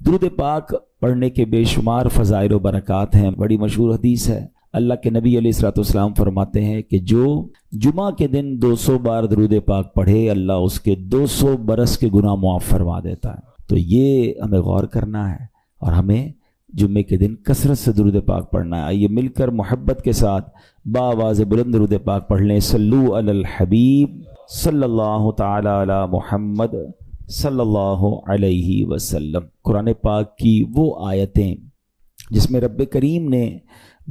درود پاک پڑھنے کے بے شمار فضائل و برکات ہیں۔ بڑی مشہور حدیث ہے، اللہ کے نبی علیہ الصلوۃ والسلام فرماتے ہیں کہ جو جمعہ کے دن 200 بار درود پاک پڑھے، اللہ اس کے 200 برس کے گناہ معاف فرما دیتا ہے۔ تو یہ ہمیں غور کرنا ہے اور ہمیں جمعے کے دن کثرت سے درود پاک پڑھنا ہے۔ آئیے مل کر محبت کے ساتھ بآواز بلند درود پاک پڑھ لیں۔ صلو علی الحبیب صلی اللہ تعالی علی محمد صلی اللہ علیہ وسلم۔ قرآن پاک کی وہ آیتیں جس میں رب کریم نے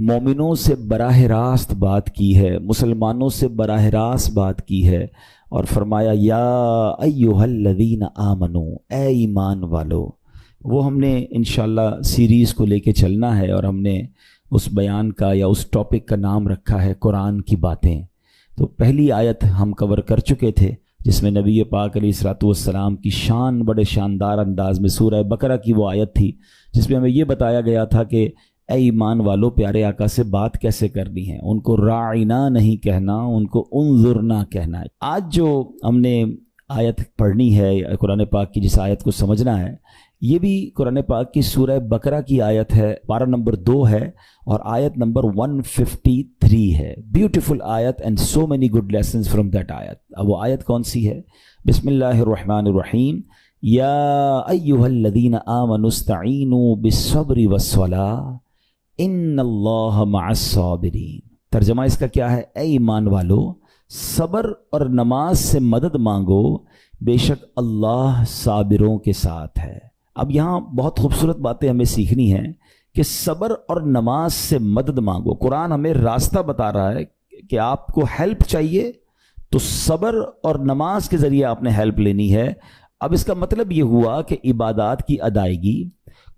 مومنوں سے براہ راست بات کی ہے، مسلمانوں سے براہ راست بات کی ہے اور فرمایا یا ایھا الذین آمنو، اے ایمان والو۔ وہ ہم نے انشاءاللہ سیریز کو لے کے چلنا ہے اور ہم نے اس بیان کا یا اس ٹاپک کا نام رکھا ہے قرآن کی باتیں۔ تو پہلی آیت ہم کور کر چکے تھے جس میں نبی پاک علیہ الصلوۃ والسلام کی شان بڑے شاندار انداز میں سورہ بقرہ کی وہ آیت تھی جس میں ہمیں یہ بتایا گیا تھا کہ اے ایمان والو، پیارے آقا سے بات کیسے کرنی ہے، ان کو راعنا نہیں کہنا، ان کو انظرنا کہنا ہے۔ آج جو ہم نے آیت پڑھنی ہے قرآن پاک کی، جس آیت کو سمجھنا ہے، یہ بھی قرآن پاک کی سورہ بقرہ کی آیت ہے، پارہ نمبر 2 ہے اور آیت نمبر 153 ہے۔ بیوٹیفل آیت and so many good lessons from that آیت۔ اب وہ آیت کون سی ہے؟ بسم اللہ الرحمن الرحیم۔ یا ایھا الذین آمنوا استعینوا بالصبر والصلاۃ ان اللہ مع الصابرین۔ ترجمہ اس کا کیا ہے؟ اے ایمان والو، صبر اور نماز سے مدد مانگو، بے شک اللہ صابروں کے ساتھ ہے۔ اب یہاں بہت خوبصورت باتیں ہمیں سیکھنی ہیں کہ صبر اور نماز سے مدد مانگو۔ قرآن ہمیں راستہ بتا رہا ہے کہ آپ کو ہیلپ چاہیے تو صبر اور نماز کے ذریعے آپ نے ہیلپ لینی ہے۔ اب اس کا مطلب یہ ہوا کہ عبادات کی ادائیگی،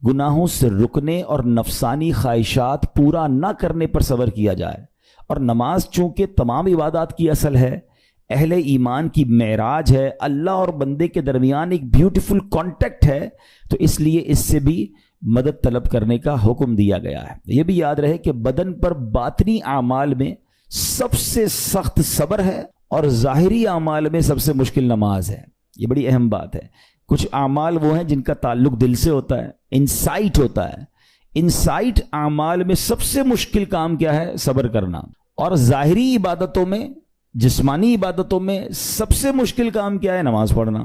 گناہوں سے رکنے اور نفسانی خواہشات پورا نہ کرنے پر صبر کیا جائے، اور نماز چونکہ تمام عبادات کی اصل ہے، اہل ایمان کی معراج ہے، اللہ اور بندے کے درمیان ایک بیوٹیفل کانٹیکٹ ہے، تو اس لیے اس سے بھی مدد طلب کرنے کا حکم دیا گیا ہے۔ یہ بھی یاد رہے کہ بدن پر باطنی اعمال میں سب سے سخت صبر ہے اور ظاہری اعمال میں سب سے مشکل نماز ہے۔ یہ بڑی اہم بات ہے۔ کچھ اعمال وہ ہیں جن کا تعلق دل سے ہوتا ہے، انسائٹ ہوتا ہے۔ انسائٹ اعمال میں سب سے مشکل کام کیا ہے؟ صبر کرنا۔ اور ظاہری عبادتوں میں، جسمانی عبادتوں میں سب سے مشکل کام کیا ہے؟ نماز پڑھنا۔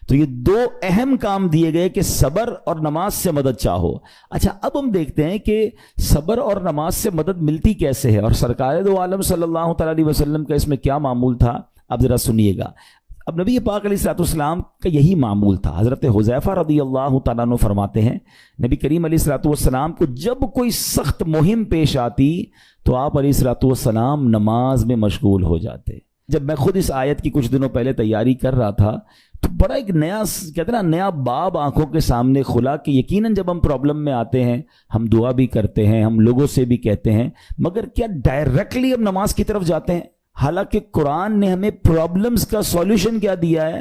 تو یہ 2 اہم کام دیے گئے کہ صبر اور نماز سے مدد چاہو۔ اچھا، اب ہم دیکھتے ہیں کہ صبر اور نماز سے مدد ملتی کیسے ہے، اور سرکار دو عالم صلی اللہ تعالی علیہ وسلم کا اس میں کیا معمول تھا، اب ذرا سنیے گا۔ اب نبی پاک علیہ الصلوۃ والسلام کا یہی معمول تھا۔ حضرت حذیفہ رضی اللہ تعالیٰ عنہ فرماتے ہیں نبی کریم علیہ الصلوۃ والسلام کو جب کوئی سخت مہم پیش آتی تو آپ علیہ الصلوۃ والسلام نماز میں مشغول ہو جاتے۔ جب میں خود اس آیت کی کچھ دنوں پہلے تیاری کر رہا تھا تو بڑا ایک نیا کہتے ہیں نا نیا باب آنکھوں کے سامنے کھلا کہ یقیناً جب ہم پرابلم میں آتے ہیں ہم دعا بھی کرتے ہیں، ہم لوگوں سے بھی کہتے ہیں، مگر کیا ڈائریکٹلی ہم نماز کی طرف جاتے ہیں؟ حالانکہ قرآن نے ہمیں پرابلمز کا سولوشن کیا دیا ہے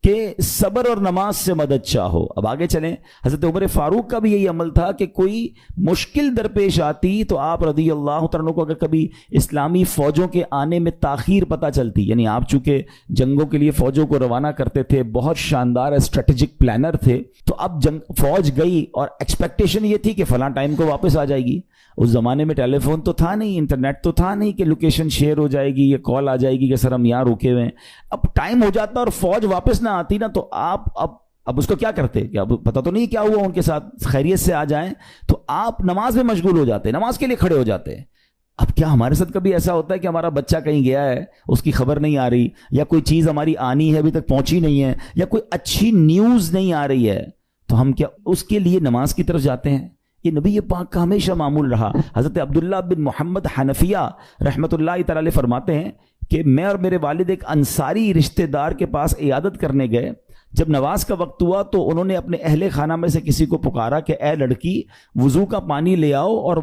کہ صبر اور نماز سے مدد چاہو۔ اب آگے چلیں، حضرت عمر فاروق کا بھی یہی عمل تھا کہ کوئی مشکل درپیش آتی تو آپ رضی اللہ تعالیٰ کو اگر کبھی اسلامی فوجوں کے آنے میں تاخیر پتہ چلتی، یعنی آپ چونکہ جنگوں کے لیے فوجوں کو روانہ کرتے تھے، بہت شاندار اسٹریٹجک پلانر تھے، تو اب فوج گئی اور ایکسپیکٹیشن یہ تھی کہ فلاں ٹائم کو واپس آ جائے گی۔ اس زمانے میں ٹیلی فون تو تھا نہیں، انٹرنیٹ تو تھا نہیں کہ لوکیشن شیئر ہو جائے گی یا کال آ جائے گی کہ سر ہم یہاں رکے ہوئے ہیں۔ اب ٹائم ہو جاتا اور فوج واپس نہ آتی نا، تو آپ اب اس کو کیا کرتے کہ اب پتہ تو نہیں کیا ہوا ان کے ساتھ، خیریت سے آ جائیں، تو آپ نماز میں مشغول ہو جاتے، نماز کے لیے کھڑے ہو جاتے۔ اب کیا ہمارے ساتھ کبھی ایسا ہوتا ہے کہ ہمارا بچہ کہیں گیا ہے، اس کی خبر نہیں آ رہی، یا کوئی چیز ہماری آنی ہے ابھی تک پہنچی نہیں ہے، یا کوئی اچھی نیوز نہیں آ رہی ہے، تو ہم کیا اس کے لیے نماز کی طرف جاتے ہیں؟ یہ نبی پاک کا ہمیشہ معمول رہا۔ حضرت عبداللہ بن محمد حنفیہ رحمۃ اللہ تعالی علیہ فرماتے ہیں کہ میں اور میرے والد ایک انصاری رشتہ دار کے پاس عیادت کرنے گئے۔ جب نماز کا وقت ہوا تو انہوں نے اپنے اہل خانہ میں سے کسی کو پکارا کہ اے لڑکی، وضو کا پانی لے آؤ اور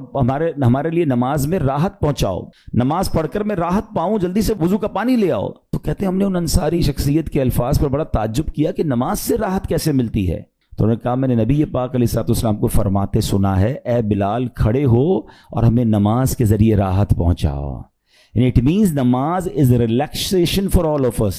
ہمارے لیے نماز میں راحت پہنچاؤ، نماز پڑھ کر میں راحت پاؤں، جلدی سے وضو کا پانی لے آؤ۔ تو کہتے ہیں ہم نے ان انصاری شخصیت کے الفاظ پر بڑا تعجب کیا کہ نماز سے راحت کیسے ملتی ہے؟ تو انہوں نے کہا میں نے نبی پاک علیہ الصلوۃ والسلام کو فرماتے سنا ہے، اے بلال کھڑے ہو اور ہمیں نماز کے ذریعے راحت پہنچاؤ۔ And it means namaz is relaxation for all of us.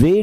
way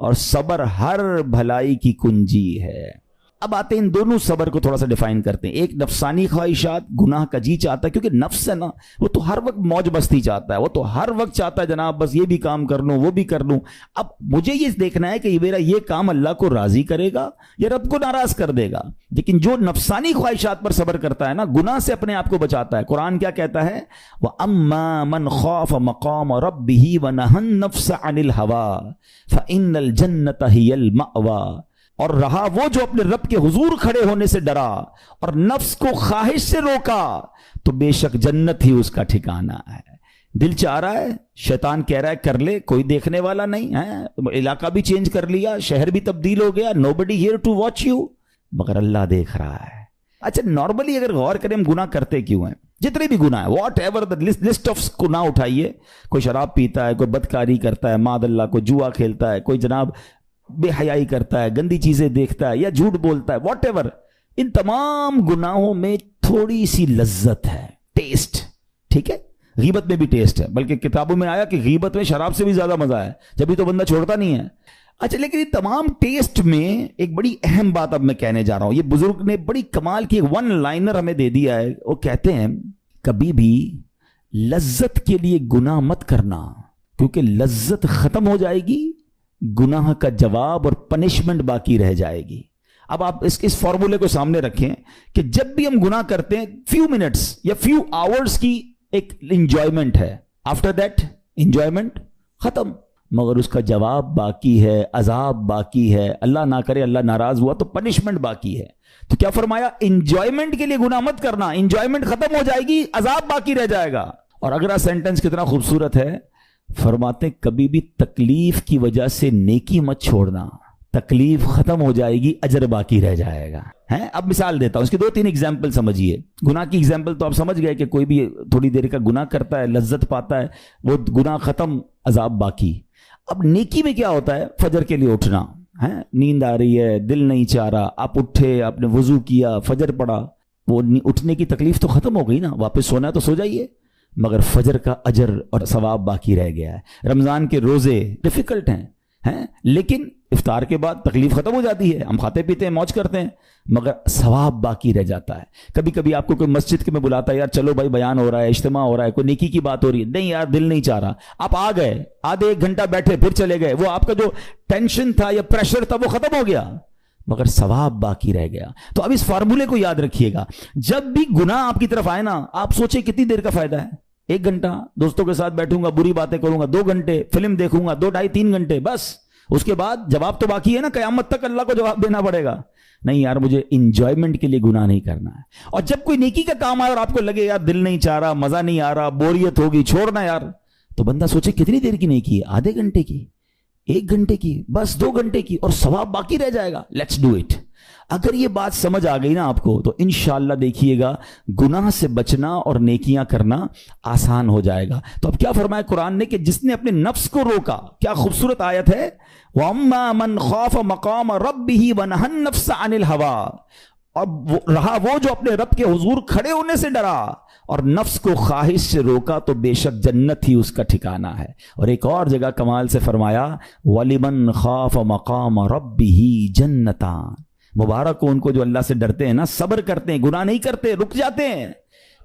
اور صبر ہر بھلائی کی کنجی ہے۔ اب آتے ہیں ان دونوں صبر کو تھوڑا سا ڈیفائن کرتے ہیں۔ ایک نفسانی خواہشات، گناہ کا جی چاہتا ہے، کیونکہ نفس ہے نا وہ تو ہر وقت موج مستی چاہتا ہے، وہ تو ہر وقت چاہتا ہے جناب بس یہ بھی کام کر لوں وہ بھی کر لوں۔ اب مجھے یہ دیکھنا ہے کہ میرا یہ کام اللہ کو راضی کرے گا یا رب کو ناراض کر دے گا۔ لیکن جو نفسانی خواہشات پر صبر کرتا ہے نا، گناہ سے اپنے آپ کو بچاتا ہے، قرآن کیا کہتا ہے؟ وَأَمَّا مَنْ خَافَ مَقَامَ رَبِّهِ وَنَهَى النَّفْسَ عَنِ الْهَوَىٰ فَإِنَّ الْجَنَّةَ هِيَ الْمَأْوَىٰ۔ اور رہا وہ جو اپنے رب کے حضور کھڑے ہونے سے ڈرا اور نفس کو خواہش سے روکا تو بے شک جنت ہی اس کا ٹھکانہ ہے۔ دل چاہ رہا ہے، شیطان کہہ رہا ہے کر لے، کوئی دیکھنے والا نہیں ہے، علاقہ بھی چینج کر لیا، شہر بھی تبدیل ہو گیا، nobody here to watch you، مگر اللہ دیکھ رہا ہے۔ اچھا نارملی اگر غور کریں ہم گناہ کرتے کیوں ہیں؟ جتنے بھی گناہ ہیں، what ever the list of گناہ اٹھائیے، کوئی شراب پیتا ہے، کوئی بدکاری کرتا ہے، معاذ اللہ کوئی جوا کھیلتا ہے، کوئی جناب بے حیائی کرتا ہے، گندی چیزیں دیکھتا ہے یا جھوٹ بولتا ہے، واٹ ایور، ان تمام گناہوں میں تھوڑی سی لذت ہے، ٹیسٹ، ٹھیک ہے؟ غیبت میں بھی ٹیسٹ ہے، بلکہ کتابوں میں آیا کہ غیبت میں شراب سے بھی زیادہ مزہ ہے، جبھی تو بندہ چھوڑتا نہیں ہے۔ اچھا لیکن یہ تمام ٹیسٹ میں ایک بڑی اہم بات اب میں کہنے جا رہا ہوں، یہ بزرگ نے بڑی کمال کی ایک ون لائنر ہمیں دے دیا ہے۔ وہ کہتے ہیں کبھی بھی لذت کے لیے گناہ مت کرنا، کیونکہ لذت ختم ہو جائے گی، گناہ کا جواب اور پنشمنٹ باقی رہ جائے گی۔ اب آپ اس فارمولے کو سامنے رکھیں کہ جب بھی ہم گناہ کرتے ہیں فیو منٹس یا فیو آورز کی ایک انجوائمنٹ ہے، آفٹر دیٹ انجوائمنٹ ختم، مگر اس کا جواب باقی ہے، عذاب باقی ہے، اللہ نہ کرے اللہ ناراض ہوا تو پنشمنٹ باقی ہے۔ تو کیا فرمایا؟ انجوائمنٹ کے لیے گناہ مت کرنا، انجوائمنٹ ختم ہو جائے گی، عذاب باقی رہ جائے گا۔ اور اگلا سینٹنس کتنا خوبصورت ہے، فرماتے کبھی بھی تکلیف کی وجہ سے نیکی مت چھوڑنا، تکلیف ختم ہو جائے گی، اجر باقی رہ جائے گا۔ اب مثال دیتا ہوں، اس کی 2-3 ایگزامپل سمجھیے۔ گناہ کی ایگزامپل تو آپ سمجھ گئے کہ کوئی بھی تھوڑی دیر کا گناہ کرتا ہے، لذت پاتا ہے، وہ گناہ ختم، عذاب باقی۔ اب نیکی میں کیا ہوتا ہے؟ فجر کے لیے اٹھنا ہے، نیند آ رہی ہے، دل نہیں چاہ رہا، آپ اٹھے، آپ نے وضو کیا، فجر پڑھا، وہ اٹھنے کی تکلیف تو ختم ہو گئی نا، واپس سونا ہے تو سو جائیے، مگر فجر کا اجر اور ثواب باقی رہ گیا ہے۔ رمضان کے روزے ڈیفیکلٹ ہیں لیکن افطار کے بعد تکلیف ختم ہو جاتی ہے، ہم کھاتے پیتے ہیں، موج کرتے ہیں، مگر ثواب باقی رہ جاتا ہے۔ کبھی کبھی آپ کو کوئی مسجد کے میں بلاتا ہے، یار چلو بھائی بیان ہو رہا ہے، اجتماع ہو رہا ہے، کوئی نیکی کی بات ہو رہی ہے، نہیں یار دل نہیں چاہ رہا، آپ آ گئے، آدھے 1 گھنٹہ بیٹھے پھر چلے گئے، وہ آپ کا جو ٹینشن تھا یا پریشر تھا وہ ختم ہو گیا، مگر ثواب باقی رہ گیا۔ تو اب اس فارمولے کو یاد رکھیے گا، جب بھی گناہ آپ کی طرف آئے نا، آپ سوچیں کتنی دیر کا فائدہ ہے؟ 1 گھنٹہ دوستوں کے ساتھ بیٹھوں گا، بری باتیں کروں گا 2 گھنٹے، فلم دیکھوں گا 2 ڈھائی 3 گھنٹے، بس اس کے بعد جواب تو باقی ہے نا، قیامت تک اللہ کو جواب دینا پڑے گا۔ نہیں یار مجھے انجوائمنٹ کے لیے گناہ نہیں کرنا ہے۔ اور جب کوئی نیکی کا کام آئے اور آپ کو لگے یار دل نہیں چاہ رہا، مزہ نہیں آ رہا، بوریت ہوگی، چھوڑنا یار، تو بندہ سوچے کتنی دیر کی نیکی ہے؟ آدھے گھنٹے کی، 1 گھنٹے کی، بس 2 گھنٹے کی، اور ثواب باقی رہ جائے گا۔ Let's do it. اگر یہ بات سمجھ آ گئی نا آپ کو، تو انشاءاللہ دیکھیے گا گناہ سے بچنا اور نیکیاں کرنا آسان ہو جائے گا۔ تو اب کیا فرمایا قرآن نے کہ جس نے اپنے نفس کو روکا، کیا خوبصورت آیت ہے، وَأَمَّا مَنْ خَافَ مَقَامَ رَبِّهِ وَنَهَى النَّفْسَ عَنِ الْهَوَىٰ، اور رہا وہ جو اپنے رب کے حضور کھڑے ہونے سے ڈرا اور نفس کو خواہش سے روکا تو بے شک جنت ہی اس کا ٹھکانہ ہے۔ اور ایک اور جگہ کمال سے فرمایا وَلِمَنْ خَافَ مَقَامَ رَبِّهِ جَنَّتَانِ، مبارک ہو ان کو جو اللہ سے ڈرتے ہیں نا، صبر کرتے ہیں، گناہ نہیں کرتے، رک جاتے ہیں۔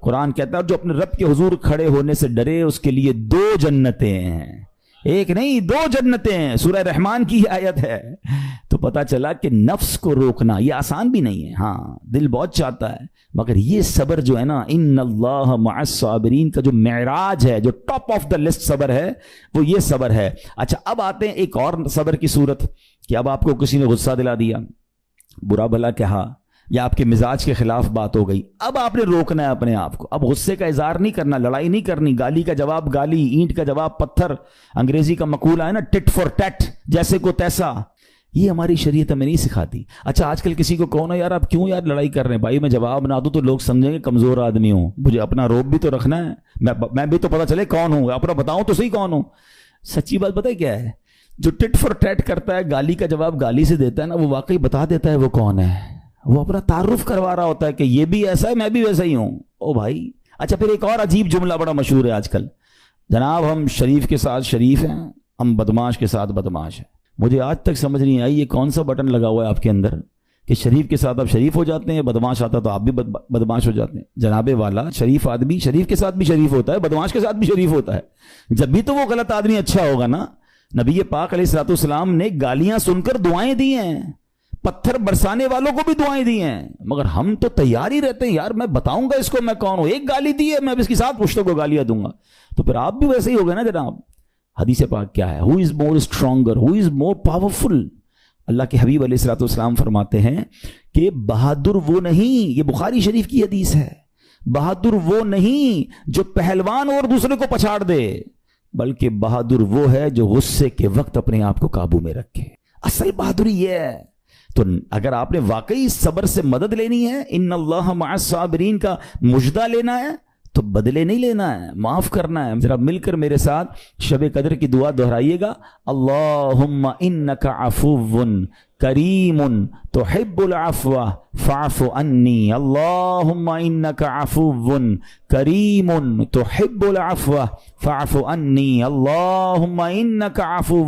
قرآن کہتا ہے جو اپنے رب کے حضور کھڑے ہونے سے ڈرے اس کے لیے 2 جنتیں ہیں، 1 نہیں 2 جنتیں ہیں۔ سورہ رحمان کی آیت ہے۔ تو پتا چلا کہ نفس کو روکنا یہ آسان بھی نہیں ہے، ہاں دل بہت چاہتا ہے، مگر یہ صبر جو ہے نا، ان اللہ مع الصابرین کا جو معراج ہے، جو ٹاپ آف دا لسٹ صبر ہے، وہ یہ صبر ہے۔ اچھا اب آتے ہیں ایک اور صبر کی صورت کہ اب آپ کو کسی نے غصہ دلا دیا، برا بھلا کہا، یا آپ کے مزاج کے خلاف بات ہو گئی، اب آپ نے روکنا ہے اپنے آپ کو، اب غصے کا اظہار نہیں کرنا، لڑائی نہیں کرنی، گالی کا جواب گالی، اینٹ کا جواب پتھر، انگریزی کا مقولہ ہے نا ٹٹ فار ٹیٹ، جیسے کو تیسا، یہ ہماری شریعت ہمیں نہیں سکھاتی۔ اچھا آج کل کسی کو کہو نا یار آپ کیوں یار لڑائی کر رہے ہیں، بھائی میں جواب نہ دوں تو لوگ سمجھیں گے کمزور آدمی ہوں، مجھے اپنا روب بھی تو رکھنا ہے، میں بھی تو پتا چلے کون ہوں، اپنا بتاؤں تو صحیح کون ہوں۔ سچی بات پتہ ہے کیا ہے، جو ٹٹ فار ٹیٹ کرتا ہے، گالی کا جواب گالی سے دیتا ہے نا، وہ واقعی بتا دیتا ہے وہ کون ہے، وہ اپنا تعارف کروا رہا ہوتا ہے کہ یہ بھی ایسا ہے میں بھی ویسا ہی ہوں۔ او بھائی اچھا پھر ایک اور عجیب جملہ بڑا مشہور ہے آج کل، جناب ہم شریف کے ساتھ شریف ہیں، ہم بدماش کے ساتھ بدماش ہیں۔ مجھے آج تک سمجھ نہیں آئی یہ کون سا بٹن لگا ہوا ہے آپ کے اندر کہ شریف کے ساتھ آپ شریف ہو جاتے ہیں، بدماش آتا تو آپ بھی بدماش ہو جاتے ہیں۔ جناب والا، شریف آدمی شریف کے ساتھ بھی شریف ہوتا ہے، بدماش کے ساتھ بھی شریف ہوتا ہے، جب بھی تو وہ غلط آدمی اچھا ہوگا نا۔ نبی پاک علیہ الصلوۃ والسلام نے گالیاں سن کر دعائیں دی ہیں، پتھر برسانے والوں کو بھی دعائیں دی ہیں، مگر ہم تو تیار ہی رہتے ہیں یار میں بتاؤں گا اس کو میں کون ہوں، ایک گالی دی ہے میں اب اس کے ساتھ پشتوں کو گالیاں دوں گا، تو پھر آپ بھی ویسے ہی ہو گئے نا جناب۔ حدیث پاک کیا ہے؟ ہو از مور اسٹرانگر، ہو از مور پاورفل۔ اللہ کے حبیب علیہ الصلوۃ والسلام فرماتے ہیں کہ بہادر وہ نہیں، یہ بخاری شریف کی حدیث ہے، بہادر وہ نہیں جو پہلوان اور دوسرے کو پچھاڑ دے، بلکہ بہادر وہ ہے جو غصے کے وقت اپنے آپ کو قابو میں رکھے۔ اصل بہادری یہ ہے۔ تو اگر آپ نے واقعی صبر سے مدد لینی ہے، ان اللہ مع الصابرین کا مجدہ لینا ہے، تو بدلے نہیں لینا ہے، معاف کرنا ہے۔ ذرا مل کر میرے ساتھ شب قدر کی دعا دہرائیے گا، اللہم انک عفو کریم تحب العفو فاعف عنی، اللہم انک عفو کریم تحب العفو فاعف عنی، اللہم انک عفو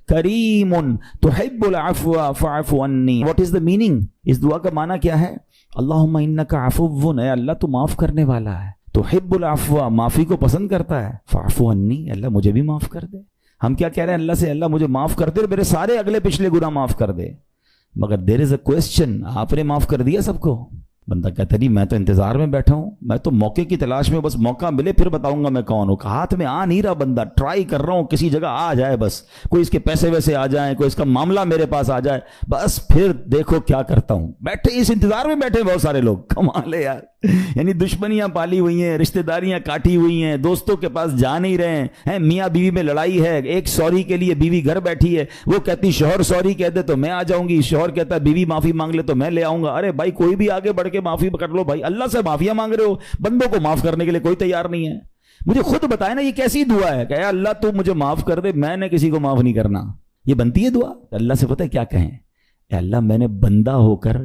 کریم تحب العفو فاعف عنی۔ What is the meaning? اس دعا کا معنی کیا ہے؟ اللہم انک عفو، اے اللہ تو معاف کرنے والا ہے، تحب العفو معافی کو پسند کرتا ہے، فاعف عنی اللہ مجھے بھی معاف کر دے۔ ہم کیا کہہ رہے ہیں اللہ سے؟ اللہ مجھے معاف کر دے، میرے سارے اگلے پچھلے گناہ معاف کر دے۔ مگر دیر از اے کوسچن، آپ نے معاف کر دیا سب کو؟ بندہ کہتا نہیں میں تو انتظار میں بیٹھا ہوں، میں تو موقع کی تلاش میں، بس موقع ملے پھر بتاؤں گا میں کون ہوں۔ ہاتھ میں آ نہیں رہا بندہ، ٹرائی کر رہا ہوں کسی جگہ آ جائے، بس کوئی اس کے پیسے ویسے آ جائیں، کوئی اس کا معاملہ میرے پاس آ جائے، بس پھر دیکھو کیا کرتا ہوں۔ بیٹھے اس انتظار میں بیٹھے بہت سارے لوگ، کمال ہے یار، یعنی دشمنیاں پالی ہوئی ہیں، رشتہ داریاں کاٹی ہوئی ہیں، دوستوں کے پاس جا نہیں رہے ہیں، میاں بیوی میں لڑائی ہے، ایک سوری کے لیے بیوی گھر بیٹھی ہے، وہ کہتی شوہر سوری کہہ دے تو میں آ جاؤں گی، شوہر کہتا ہے بیوی معافی مانگ لے تو میں لے آؤں گا۔ ارے بھائی کوئی بھی آگے بڑھ کے معافی کر لو بھائی، اللہ سے معافیاں مانگ رہے ہو، بندوں کو معاف کرنے کے لیے کوئی تیار نہیں ہے۔ مجھے خود بتائے نا یہ کیسی دعا ہے کہ اے اللہ تو مجھے معاف کر دے، میں نے کسی کو معاف نہیں کرنا، یہ بنتی ہے دعا؟ اللہ سے پتہ ہے کیا کہیں؟ اے اللہ میں نے بندہ ہو کر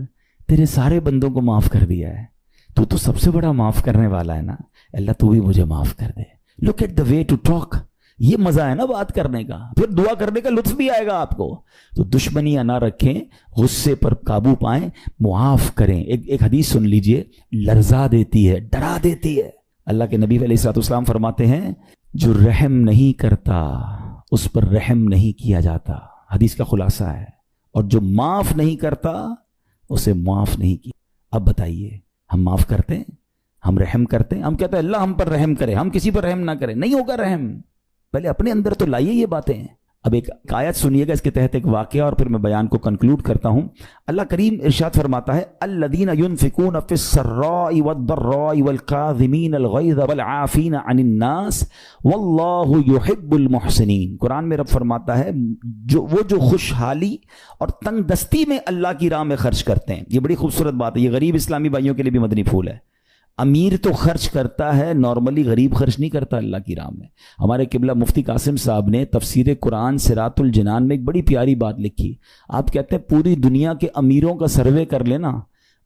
تیرے سارے بندوں کو معاف کر دیا ہے، تو سب سے بڑا معاف کرنے والا ہے نا، اللہ تو بھی مجھے معاف کر دے۔ Look at the way to talk, یہ مزہ ہے نا بات کرنے کا، پھر دعا کرنے کا لطف بھی آئے گا آپ کو۔ تو دشمنیاں نہ رکھیں، غصے پر قابو پائیں، معاف کریں۔ ایک حدیث سن لیجئے، لرزا دیتی ہے، ڈرا دیتی ہے۔ اللہ کے نبی علیہ الصلوۃ والسلام فرماتے ہیں جو رحم نہیں کرتا اس پر رحم نہیں کیا جاتا، حدیث کا خلاصہ ہے، اور جو معاف نہیں کرتا اسے معاف نہیں کیا۔ اب بتائیے ہم معاف کرتے ہیں، ہم رحم کرتے ہیں؟ ہم کہتے ہیں اللہ ہم پر رحم کرے، ہم کسی پر رحم نہ کریں، نہیں ہوگا رحم، پہلے اپنے اندر تو لائیے یہ باتیں۔ اب ایک آیت سنیے گا، اس کے تحت ایک واقعہ، اور پھر میں بیان کو کنکلوڈ کرتا ہوں۔ اللہ کریم ارشاد فرماتا ہے الذین ينفقون فی السراء والضراء والکاظمین الغیظ والعافین عن الناس واللہ یحب المحسنین۔ قرآن میں رب فرماتا ہے وہ جو خوشحالی اور تنگ دستی میں اللہ کی راہ میں خرچ کرتے ہیں۔ یہ بڑی خوبصورت بات ہے، یہ غریب اسلامی بھائیوں کے لیے بھی مدنی پھول ہے۔ امیر تو خرچ کرتا ہے نارملی، غریب خرچ نہیں کرتا اللہ کی راہ میں۔ ہمارے قبلہ مفتی قاسم صاحب نے تفسیر قرآن صراط الجنان میں ایک بڑی پیاری بات لکھی۔ آپ کہتے ہیں پوری دنیا کے امیروں کا سروے کر لینا،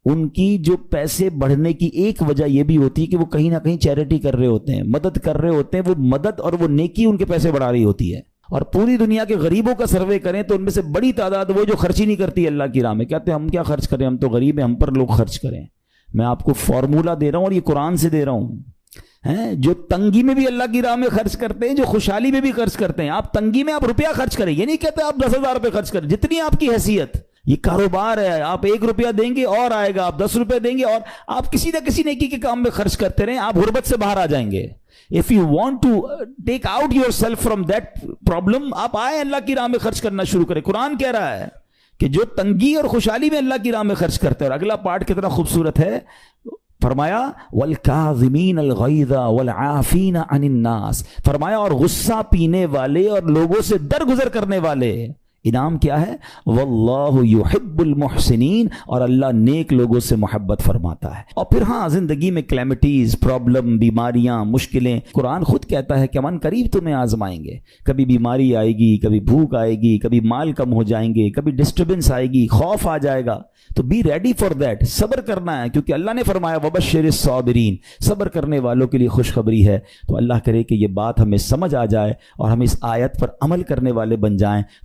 ان کی جو پیسے بڑھنے کی ایک وجہ یہ بھی ہوتی ہے کہ وہ کہیں نہ کہیں چیریٹی کر رہے ہوتے ہیں، مدد کر رہے ہوتے ہیں، وہ مدد اور وہ نیکی ان کے پیسے بڑھا رہی ہوتی ہے۔ اور پوری دنیا کے غریبوں کا سروے کریں تو ان میں سے بڑی تعداد وہ جو خرچ ہی نہیں کرتی اللہ کی راہ میں۔ کہتے ہیں ہم کیا خرچ کریں، ہم تو غریب ہیں، ہم پر لوگ خرچ کریں۔ میں آپ کو فارمولہ دے رہا ہوں اور یہ قرآن سے دے رہا ہوں، جو تنگی میں بھی اللہ کی راہ میں خرچ کرتے ہیں، جو خوشحالی میں بھی خرچ کرتے ہیں۔ آپ تنگی میں آپ روپیہ خرچ کریں، یہ نہیں کہتے آپ 10,000 روپے خرچ کریں، جتنی آپ کی حیثیت۔ یہ کاروبار ہے، آپ 1 روپیہ دیں گے اور آئے گا، آپ 10 روپے دیں گے اور آپ کسی نہ کسی نیکی کے کام میں خرچ کرتے رہیں، آپ غربت سے باہر آ جائیں گے۔ If you want to take out yourself from that problem، آپ آئیں اللہ کی راہ میں خرچ کرنا شروع کریں۔ قرآن کہہ رہا ہے کہ جو تنگی اور خوشحالی میں اللہ کی راہ میں خرچ کرتے ہیں۔ اور اگلا پارٹ کتنا خوبصورت ہے، فرمایا والکاظمین الغیظ والعافین عن الناس، فرمایا اور غصہ پینے والے اور لوگوں سے درگزر کرنے والے۔ انعام کیا ہے؟ واللہ یحب المحسنین، اور اللہ نیک لوگوں سے محبت فرماتا ہے۔ اور پھر ہاں زندگی میں کلیمٹیز، پرابلم، بیماریاں، مشکلیں، قرآن خود کہتا ہے کہ من قریب تمہیں آزمائیں گے، کبھی بیماری آئے گی، کبھی بھوک آئے گی، کبھی مال کم ہو جائیں گے، کبھی ڈسٹربنس آئے گی، خوف آ جائے گا، تو بی ریڈی فار دیٹ، صبر کرنا ہے، کیونکہ اللہ نے فرمایا وبشر الصابرین، صبر کرنے والوں کے لیے خوشخبری ہے۔ تو اللہ کرے کہ یہ بات ہمیں سمجھ آ جائے اور ہم اس آیت پر عمل کرنے والے بن جائیں،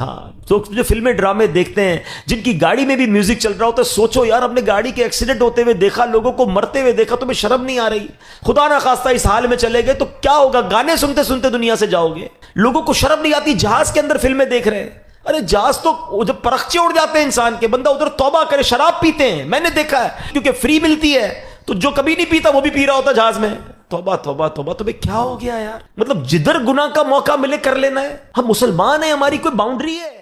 ہاں تو جو فلمیں ڈرامے دیکھتے ہیں جن کی گاڑی میں بھی میوزک چل رہا ہوتا ہے، سوچو یار ہم نے گاڑی کے ایکسیڈنٹ ہوتے ہوئے دیکھا، لوگوں کو مرتے ہوئے دیکھا، تمہیں شرم نہیں آ رہی؟ خدا نہ خواستہ اس حال میں چلے گئے تو کیا ہوگا؟ گانے سنتے سنتے دنیا سے جاؤ گے۔ لوگوں کو شرم نہیں آتی جہاز کے اندر فلمیں دیکھ رہے ہیں؟ ارے جہاز تو جب پرخچے اڑ جاتے ہیں انسان کے، بندہ ادھر توبہ کرے، شراب پیتے ہیں، میں نے دیکھا ہے، کیونکہ فری ملتی ہے تو جو کبھی نہیں پیتا وہ بھی پی رہا ہوتا جہاز میں۔ توبہ توبہ توبہ، تمہیں کیا ہو گیا یار؟ مطلب جدھر گناہ کا موقع ملے کر لینا ہے؟ ہم مسلمان ہیں، ہماری کوئی باؤنڈری ہے؟